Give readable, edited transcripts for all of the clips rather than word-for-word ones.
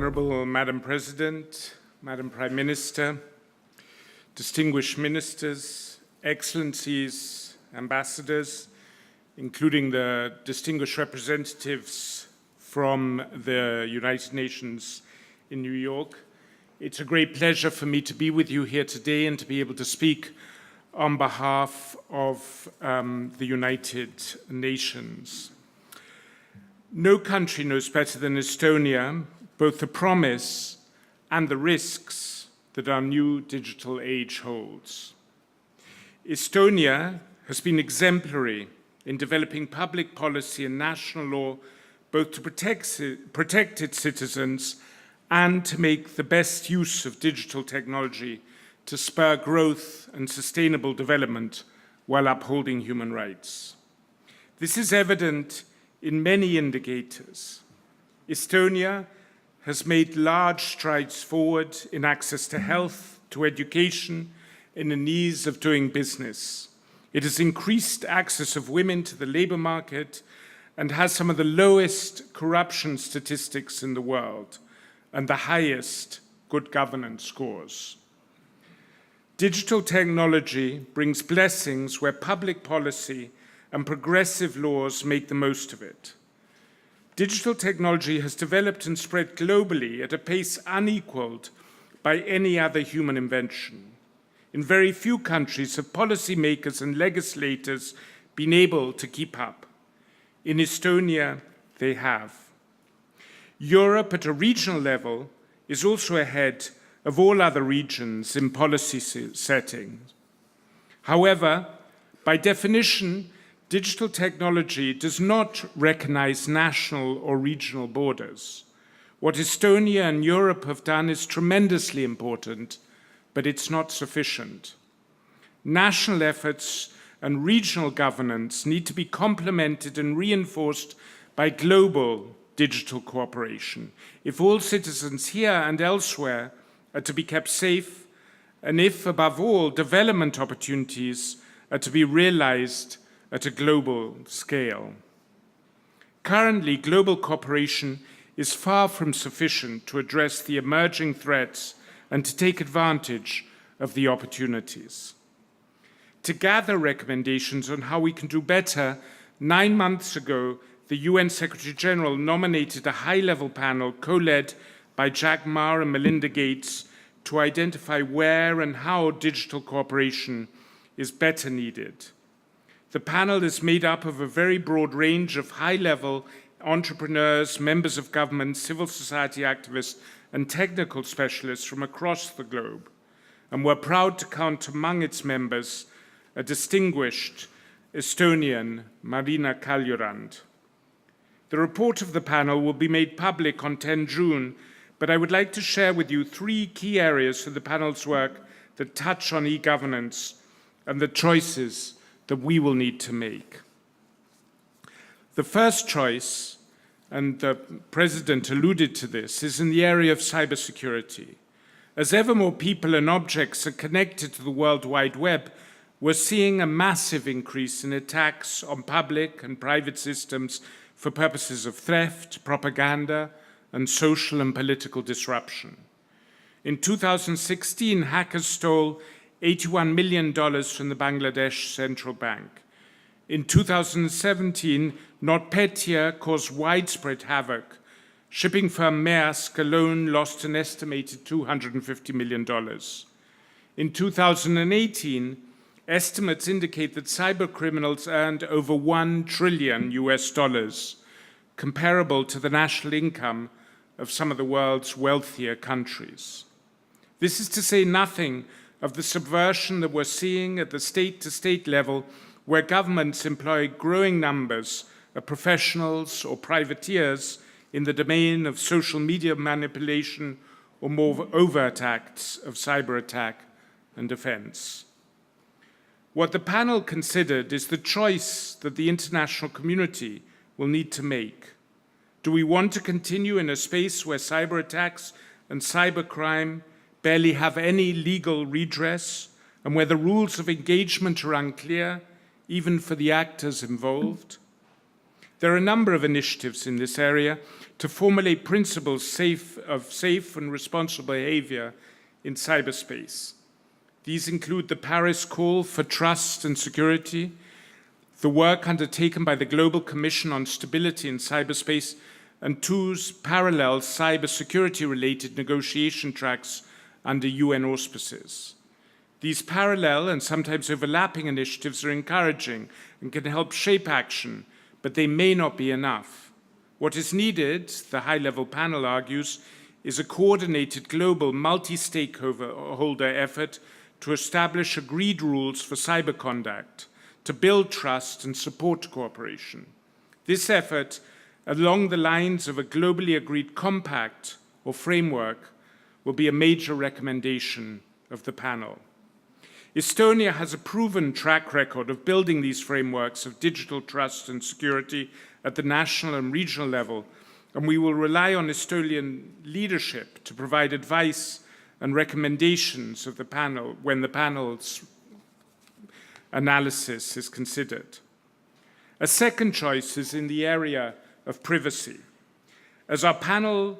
Honorable Madam President, Madam Prime Minister, distinguished ministers, excellencies, ambassadors, including the distinguished representatives from the United Nations in New York. It's a great pleasure for me to be with you here today and to be able to speak on behalf of the United Nations. No country knows better than Estonia both the promise and the risks that our new digital age holds. Estonia has been exemplary in developing public policy and national law both to protect its citizens and to make the best use of digital technology to spur growth and sustainable development while upholding human rights. This is evident in many indicators. Estonia has made large strides forward in access to health, to education, in the ease of doing business. It has increased access of women to the labor market and has some of the lowest corruption statistics in the world and the highest good governance scores. Digital technology brings blessings where public policy and progressive laws make the most of it. Digital technology has developed and spread globally at a pace unequaled by any other human invention. In very few countries have policymakers and legislators been able to keep up. In Estonia, they have. Europe at a regional level is also ahead of all other regions in policy settings. However, by definition, digital technology does not recognize national or regional borders. What Estonia and Europe have done is tremendously important, but it's not sufficient. National efforts and regional governance need to be complemented and reinforced by global digital cooperation if all citizens here and elsewhere are to be kept safe, and if, above all, development opportunities are to be realized at a global scale. Currently, global cooperation is far from sufficient to address the emerging threats and to take advantage of the opportunities. To gather recommendations on how we can do better, 9 months ago, the UN Secretary General nominated a high-level panel co-led by Jack Ma and Melinda Gates to identify where and how digital cooperation is better needed. The panel is made up of a very broad range of high-level entrepreneurs, members of government, civil society activists, and technical specialists from across the globe. And we're proud to count among its members a distinguished Estonian, Marina Kaljurand. The report of the panel will be made public on 10 June, but I would like to share with you 3 key areas for the panel's work that touch on e-governance and the choices that we will need to make. The first choice, and the President alluded to this, is in the area of cybersecurity. As ever more people and objects are connected to the World Wide Web, we're seeing a massive increase in attacks on public and private systems for purposes of theft, propaganda, and social and political disruption. In 2016, hackers stole $81 million from the Bangladesh Central Bank. In 2017, NotPetya caused widespread havoc. Shipping firm Maersk alone lost an estimated $250 million. In 2018, estimates indicate that cybercriminals earned over $1 trillion US, comparable to the national income of some of the world's wealthier countries. This is to say nothing of the subversion that we're seeing at the state-to-state level, where governments employ growing numbers of professionals or privateers in the domain of social media manipulation or more overt acts of cyber attack and defense. What the panel considered is the choice that the international community will need to make. Do we want to continue in a space where cyber attacks and cybercrime barely have any legal redress, and where the rules of engagement are unclear, even for the actors involved? There are a number of initiatives in this area to formulate principles of safe and responsible behavior in cyberspace. These include the Paris Call for Trust and Security, the work undertaken by the Global Commission on Stability in Cyberspace, and two parallel cybersecurity-related negotiation tracks under UN auspices. These parallel and sometimes overlapping initiatives are encouraging and can help shape action, but they may not be enough. What is needed, the high-level panel argues, is a coordinated global multi-stakeholder effort to establish agreed rules for cyber conduct, to build trust and support cooperation. This effort, along the lines of a globally agreed compact or framework, will be a major recommendation of the panel. Estonia has a proven track record of building these frameworks of digital trust and security at the national and regional level, and we will rely on Estonian leadership to provide advice and recommendations of the panel when the panel's analysis is considered. A second choice is in the area of privacy. As our panel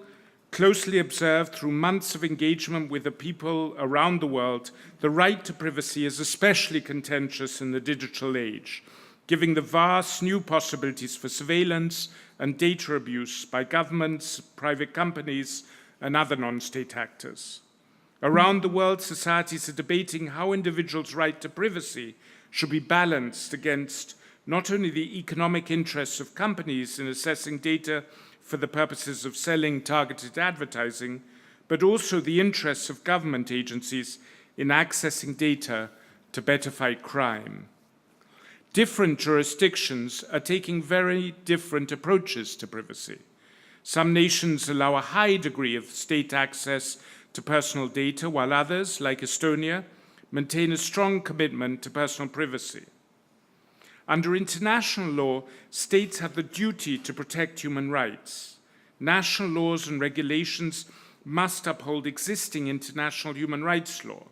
closely observed through months of engagement with the people around the world, the right to privacy is especially contentious in the digital age, giving the vast new possibilities for surveillance and data abuse by governments, private companies, and other non-state actors. Around the world, societies are debating how individuals' right to privacy should be balanced against not only the economic interests of companies in assessing data for the purposes of selling targeted advertising, but also the interests of government agencies in accessing data to better fight crime. Different jurisdictions are taking very different approaches to privacy. Some nations allow a high degree of state access to personal data, while others, like Estonia, maintain a strong commitment to personal privacy. Under international law, states have the duty to protect human rights. National laws and regulations must uphold existing international human rights law.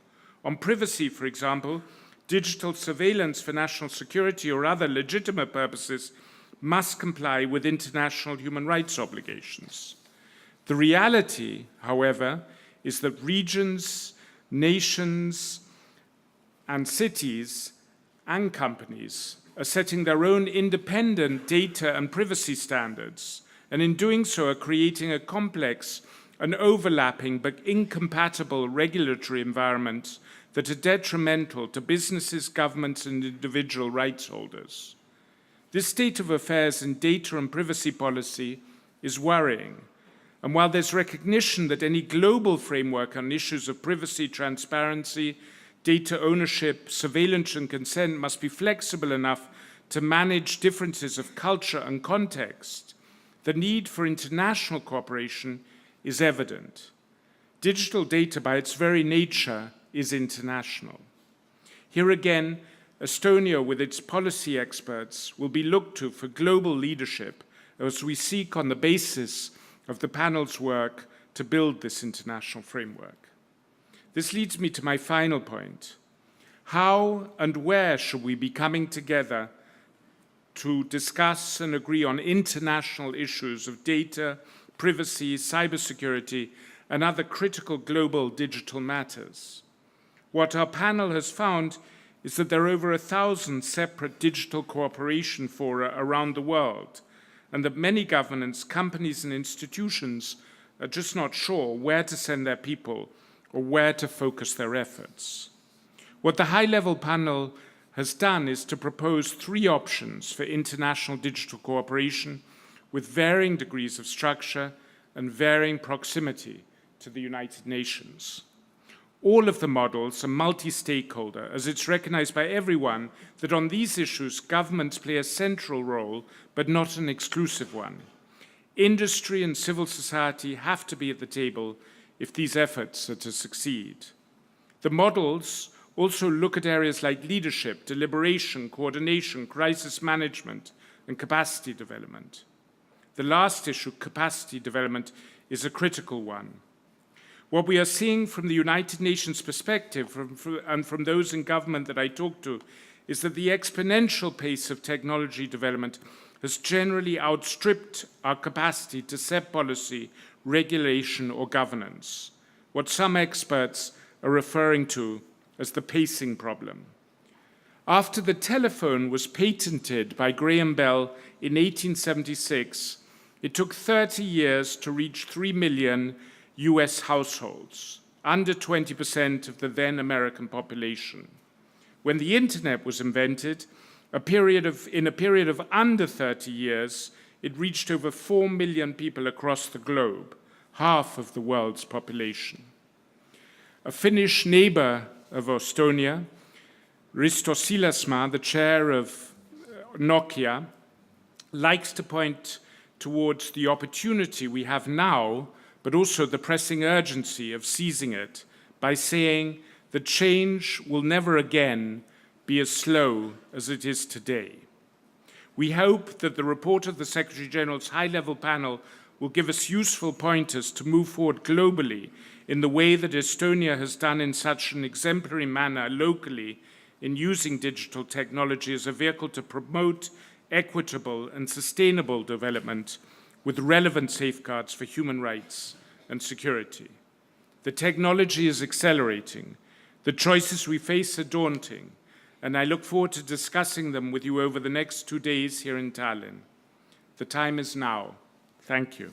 On privacy, for example, digital surveillance for national security or other legitimate purposes must comply with international human rights obligations. The reality, however, is that regions, nations, and cities and companies are setting their own independent data and privacy standards, and in doing so are creating a complex and overlapping but incompatible regulatory environment that are detrimental to businesses, governments, and individual rights holders. This state of affairs in data and privacy policy is worrying, and while there's recognition that any global framework on issues of privacy, transparency, data ownership, surveillance, and consent must be flexible enough to manage differences of culture and context, the need for international cooperation is evident. Digital data, by its very nature, is international. Here again, Estonia, with its policy experts, will be looked to for global leadership as we seek, on the basis of the panel's work, to build this international framework. This leads me to my final point. How and where should we be coming together to discuss and agree on international issues of data, privacy, cybersecurity, and other critical global digital matters? What our panel has found is that there are over 1,000 separate digital cooperation fora around the world, and that many governments, companies, and institutions are just not sure where to send their people or where to focus their efforts. What the high-level panel has done is to propose 3 options for international digital cooperation with varying degrees of structure and varying proximity to the United Nations. All of the models are multi-stakeholder, as it's recognized by everyone that on these issues, governments play a central role, but not an exclusive one. Industry and civil society have to be at the table if these efforts are to succeed. The models also look at areas like leadership, deliberation, coordination, crisis management, and capacity development. The last issue, capacity development, is a critical one. What we are seeing from the United Nations perspective and from those in government that I talk to is that the exponential pace of technology development has generally outstripped our capacity to set policy, regulation, or governance, what some experts are referring to as the pacing problem. After the telephone was patented by Graham Bell in 1876, it took 30 years to reach 3 million US households, under 20% of the then American population. When the internet was invented, in a period of under 30 years, it reached over 4 million people across the globe, half of the world's population. A Finnish neighbor of Estonia, Risto Siilasmaa, the chair of Nokia, likes to point towards the opportunity we have now, but also the pressing urgency of seizing it, by saying that change will never again be as slow as it is today. We hope that the report of the Secretary-General's high-level panel will give us useful pointers to move forward globally in the way that Estonia has done in such an exemplary manner locally in using digital technology as a vehicle to promote equitable and sustainable development with relevant safeguards for human rights and security. The technology is accelerating. The choices we face are daunting, and I look forward to discussing them with you over the next 2 days here in Tallinn. The time is now. Thank you.